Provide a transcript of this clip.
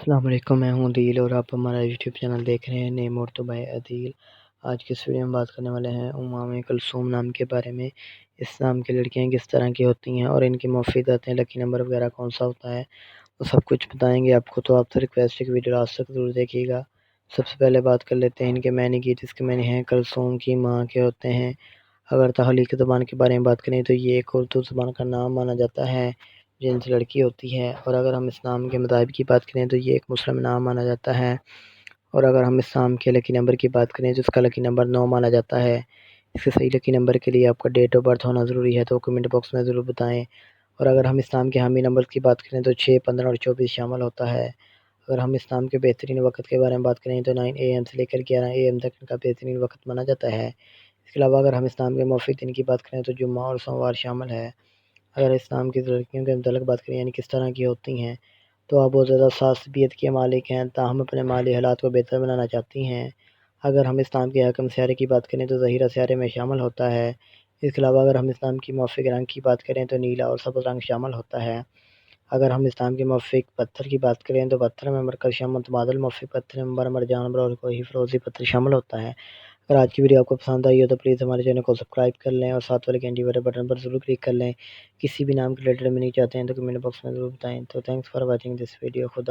السلام علیکم، میں ہوں عدیل اور آپ ہمارا یوٹیوب چینل دیکھ رہے ہیں نیم اردو بائی عدیل۔ آج کی اس ویڈیو میں بات کرنے والے ہیں ام کلثوم نام کے بارے میں۔ اس نام کی لڑکیاں کس طرح کی ہوتی ہیں اور ان کی مفیدات ہیں، لکی نمبر وغیرہ کون سا ہوتا ہے، وہ سب کچھ بتائیں گے آپ کو، تو آپ سے ریکویسٹ ہے کہ ویڈیو لاسٹ تک ضرور دیکھیے گا۔ سب سے پہلے بات کر لیتے ہیں ان کے معنی کی۔ جس کے معنی ہیں کلثوم کی ماں کے ہوتے ہیں۔ اگر تخلیقی زبان کے بارے میں بات کریں تو یہ ایک اردو زبان کا نام مانا جاتا ہے جن سے لڑکی ہوتی ہے، اور اگر ہم اسلام کے مذاہب کی بات کریں تو یہ ایک مسلم نام مانا جاتا ہے، اور اگر ہم اسلام کے لکی نمبر کی بات کریں تو اس کا لکی نمبر 9 مانا جاتا ہے۔ اس کے صحیح لکی نمبر کے لیے آپ کا ڈیٹ آف برتھ ہونا ضروری ہے، تو کمنٹ باکس میں ضرور بتائیں۔ اور اگر ہم اسلام کے حامی نمبر کی بات کریں تو 6، 15 اور 24 شامل ہوتا ہے۔ اگر ہم اسلام کے بہترین وقت کے بارے میں بات کریں تو 9 AM سے لے کر 11 AM تک کا بہترین وقت مانا جاتا ہے۔ اس کے علاوہ اگر ہم اسلام کے موافق دن کی بات کریں تو جمعہ اور سوموار شامل ہے۔ اگر اسلام کی لڑکیوں کے متعلق بات کریں یعنی کس طرح کی ہوتی ہیں، تو آپ بہت زیادہ صابیت کے مالک ہیں، تاہم اپنے مالی حالات کو بہتر بنانا چاہتی ہیں۔ اگر ہم اسلام کے حاکم سیارے کی بات کریں تو ظہیرہ سیارے میں شامل ہوتا ہے۔ اس کے علاوہ اگر ہم اسلام کی موافق رنگ کی بات کریں تو نیلا اور سبز رنگ شامل ہوتا ہے۔ اگر ہم اسلام کے موافق پتھر کی بات کریں تو پتھر میں مرکز شمع متبادل موافق پتھر امبر مرجان اور کوئی فیروزی پتھر شامل ہوتا ہے۔ اگر آج کی ویڈیو آپ کو پسند آئی ہو تو پلیز ہمارے چینل کو سبسکرائب کر لیں اور ساتھ والے گھنٹی والے بٹن پر ضرور کلک کر لیں۔ کسی بھی نام کے ریلیٹڈ میں نہیں چاہتے ہیں تو کمنٹ باکس میں ضرور بتائیں۔ تو thanks for watching this video. خدا